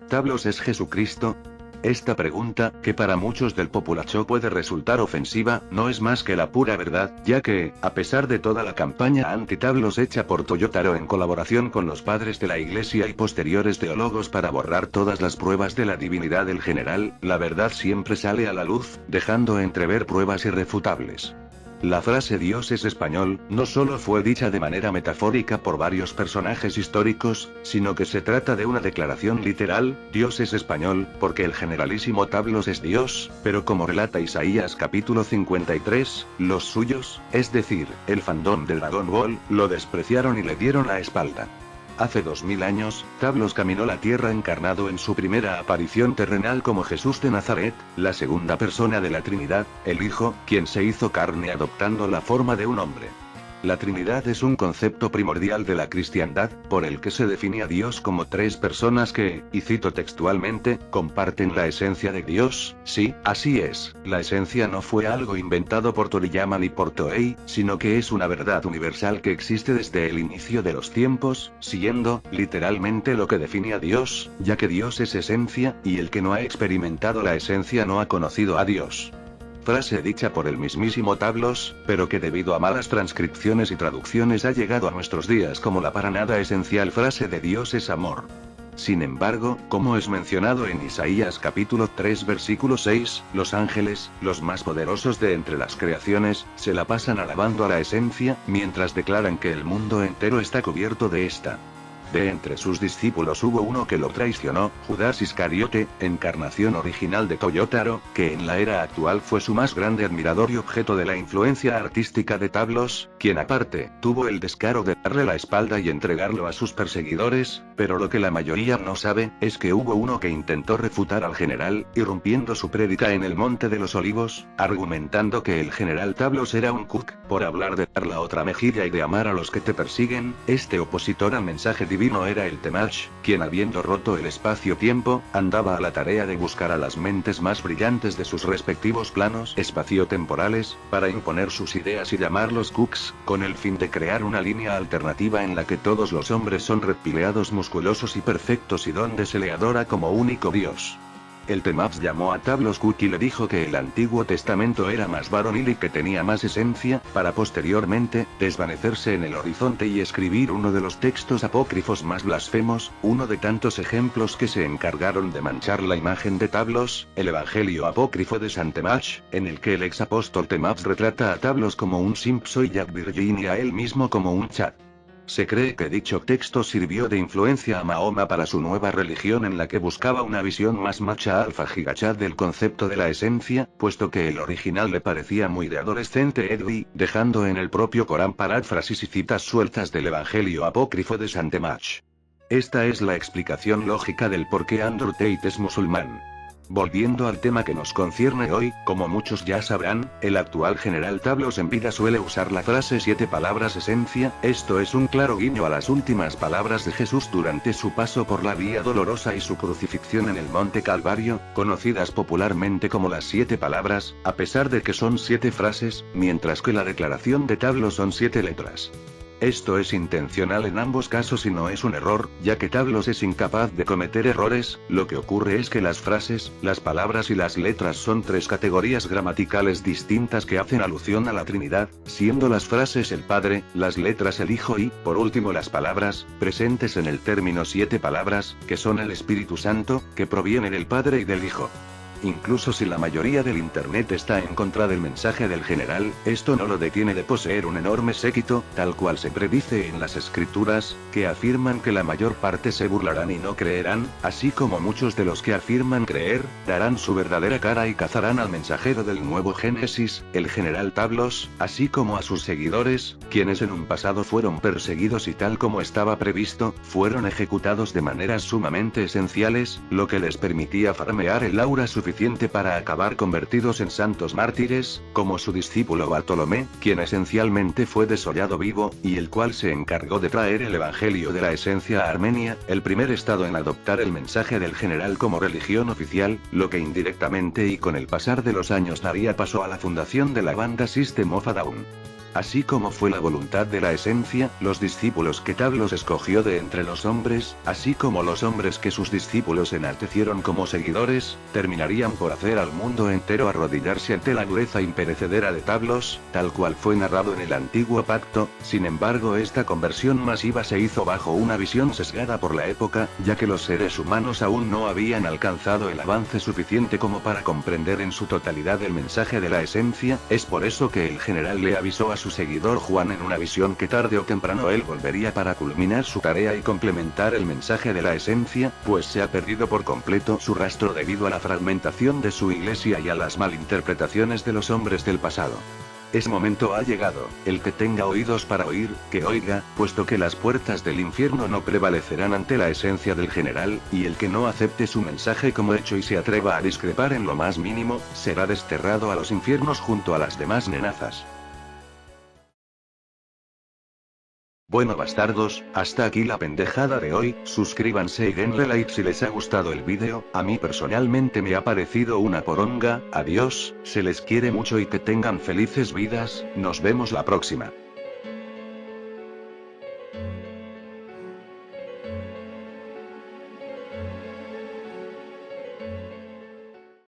¿Tablos es Jesucristo? Esta pregunta, que para muchos del populacho puede resultar ofensiva, no es más que la pura verdad, ya que, a pesar de toda la campaña anti-Tablos hecha por Toyotaro en colaboración con los padres de la iglesia y posteriores teólogos para borrar todas las pruebas de la divinidad del general, la verdad siempre sale a la luz, dejando entrever pruebas irrefutables. La frase Dios es español, no solo fue dicha de manera metafórica por varios personajes históricos, sino que se trata de una declaración literal: Dios es español, porque el generalísimo Tablos es Dios, pero como relata Isaías capítulo 53, los suyos, es decir, el fandom del Dragon Ball, lo despreciaron y le dieron la espalda. Hace 2000 años, Tablos caminó la tierra encarnado en su primera aparición terrenal como Jesús de Nazaret, la segunda persona de la Trinidad, el Hijo, quien se hizo carne adoptando la forma de un hombre. La Trinidad es un concepto primordial de la cristiandad, por el que se define a Dios como tres personas que, y cito textualmente, comparten la esencia de Dios. Sí, así es, la esencia no fue algo inventado por Toriyama ni por Toei, sino que es una verdad universal que existe desde el inicio de los tiempos, siendo, literalmente lo que define a Dios, ya que Dios es esencia, y el que no ha experimentado la esencia no ha conocido a Dios. Frase dicha por el mismísimo Tablos, pero que debido a malas transcripciones y traducciones ha llegado a nuestros días como la para nada esencial frase de Dios es amor. Sin embargo, como es mencionado en Isaías capítulo 3 versículo 6, los ángeles, los más poderosos de entre las creaciones, se la pasan alabando a la esencia, mientras declaran que el mundo entero está cubierto de esta. De entre sus discípulos hubo uno que lo traicionó, Judas Iscariote, encarnación original de Toyotaro, que en la era actual fue su más grande admirador y objeto de la influencia artística de Tablos, quien aparte, tuvo el descaro de darle la espalda y entregarlo a sus perseguidores, pero lo que la mayoría no sabe, es que hubo uno que intentó refutar al general, irrumpiendo su prédica en el Monte de los Olivos, argumentando que el general Tablos era un cook, por hablar de dar la otra mejilla y de amar a los que te persiguen. Este opositor al mensaje divino era el Temach, quien habiendo roto el espacio-tiempo, andaba a la tarea de buscar a las mentes más brillantes de sus respectivos planos espaciotemporales, para imponer sus ideas y llamarlos cooks, con el fin de crear una línea alternativa en la que todos los hombres son reptileados musculosos y perfectos y donde se le adora como único Dios. El Temaps llamó a Tablos Cook y le dijo que el Antiguo Testamento era más varonil y que tenía más esencia, para posteriormente, desvanecerse en el horizonte y escribir uno de los textos apócrifos más blasfemos, uno de tantos ejemplos que se encargaron de manchar la imagen de Tablos, el Evangelio apócrifo de San Temach, en el que el ex apóstol Temaps retrata a Tablos como un simpso y Jack Virgin y a él mismo como un Chad. Se cree que dicho texto sirvió de influencia a Mahoma para su nueva religión en la que buscaba una visión más macha alfa gigachad del concepto de la esencia, puesto que el original le parecía muy de adolescente edgy, dejando en el propio Corán paráfrasis y citas sueltas del Evangelio apócrifo de San Temach. Esta es la explicación lógica del por qué Andrew Tate es musulmán. Volviendo al tema que nos concierne hoy, como muchos ya sabrán, el actual general Tablos en vida suele usar la frase 7 palabras esencia. Esto es un claro guiño a las últimas palabras de Jesús durante su paso por la vía dolorosa y su crucifixión en el Monte Calvario, conocidas popularmente como las 7 palabras, a pesar de que son 7 frases, mientras que la declaración de Tablos son 7 letras. Esto es intencional en ambos casos y no es un error, ya que Tablos es incapaz de cometer errores. Lo que ocurre es que las frases, las palabras y las letras son 3 categorías gramaticales distintas que hacen alusión a la Trinidad, siendo las frases el Padre, las letras el Hijo y, por último las palabras, presentes en el término 7 palabras, que son el Espíritu Santo, que proviene del Padre y del Hijo. Incluso si la mayoría del internet está en contra del mensaje del general, esto no lo detiene de poseer un enorme séquito, tal cual se predice en las escrituras, que afirman que la mayor parte se burlarán y no creerán, así como muchos de los que afirman creer, darán su verdadera cara y cazarán al mensajero del nuevo Génesis, el general Tablos, así como a sus seguidores, quienes en un pasado fueron perseguidos y tal como estaba previsto, fueron ejecutados de maneras sumamente esenciales, lo que les permitía farmear el aura suficiente para acabar convertidos en santos mártires, como su discípulo Bartolomé, quien esencialmente fue desollado vivo, y el cual se encargó de traer el Evangelio de la esencia a Armenia, el primer estado en adoptar el mensaje del general como religión oficial, lo que indirectamente y con el pasar de los años daría paso a la fundación de la banda System of a Down. Así como fue la voluntad de la esencia, los discípulos que Tablos escogió de entre los hombres, así como los hombres que sus discípulos enaltecieron como seguidores, terminarían por hacer al mundo entero arrodillarse ante la dureza imperecedera de Tablos, tal cual fue narrado en el antiguo pacto. Sin embargo, esta conversión masiva se hizo bajo una visión sesgada por la época, ya que los seres humanos aún no habían alcanzado el avance suficiente como para comprender en su totalidad el mensaje de la esencia. Es por eso que el general le avisó a su seguidor Juan en una visión que tarde o temprano él volvería para culminar su tarea y complementar el mensaje de la esencia, pues se ha perdido por completo su rastro debido a la fragmentación de su iglesia y a las malinterpretaciones de los hombres del pasado. Ese momento ha llegado. El que tenga oídos para oír, que oiga, puesto que las puertas del infierno no prevalecerán ante la esencia del general, y el que no acepte su mensaje como hecho y se atreva a discrepar en lo más mínimo, será desterrado a los infiernos junto a las demás nenazas. Bueno bastardos, hasta aquí la pendejada de hoy. Suscríbanse y denle like si les ha gustado el vídeo. A mí personalmente me ha parecido una poronga. Adiós, se les quiere mucho y que tengan felices vidas. Nos vemos la próxima.